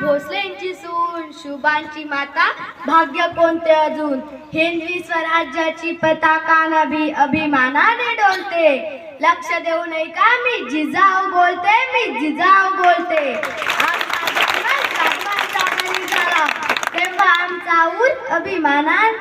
भोसलेंची सून, शुभांची माता, भाग्य कोणते अजून. हिंदवी स्वराज्याची पताका नभी अभिमानाने डोलते. लक्ष देऊ नये का मी जिजाऊ बोलते, मी जिजाऊ बोलते. तेव्हा आमचा ऊर अभिमानान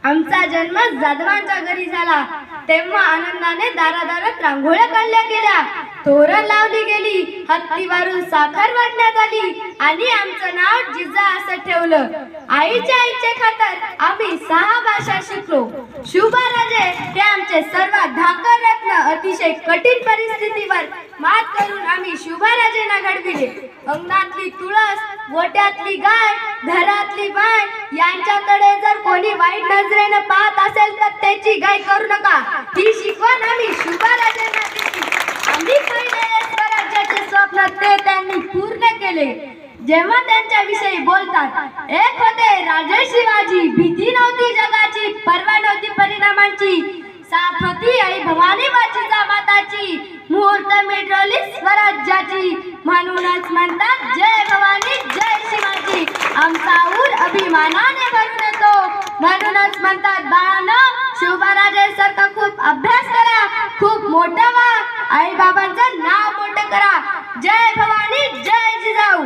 आमचा जन्म जाधवांच्या घरी झाला. तेव्हा आनंदाने दारादारात रांगोळ्या काढल्या गेल्या, तोरण लावली गेली, हत्तीवरून साखर वाटण्यात आली आणि आमचं नाव जिजा असं ठेवलं. आईच्या खातर आम्ही 6 भाषा शिकलो. शुभाराजे हे आमचे सर्वात धाकर रत्न. अतिशय कठीण परिस्थितीवर मात करून आम्ही शुभाराजेंना घडविले. अंगणातली तुळस, गोट्यातली गाय, घरातली बाय यांच्याकडे जर कोणी वाईट नजरेनं पाहत असेल तर त्याची गाय करू नका. ही शिकवण आम्ही शुभाराजेंना दिली. आम्ही पाहिलेले स्वराज्याचे स्वप्न ते त्यांनी पूर्ण केले. जेव्हा त्यांच्याविषयी बोलतात, एक होते राजे शिवाजी, भीती नव्हती जगाची, पर्वा नव्हती परिणामांची, साथ होती आई भवानी वाचीचा माताची, मुहूर्त मिटवली स्वराज्याची. म्हणूनच म्हणतात जय भवानी जय शिवाजी. आमचा ऊर अभिमानाने भरून येतो. म्हणूनच म्हणतात बाळांनो, शुभाराजेसारखा खूप अभ्यास करा, खूप मोठं व्हा, आई बाबांचं नाव मोठं करा. जय भवानी जय जिजाऊ.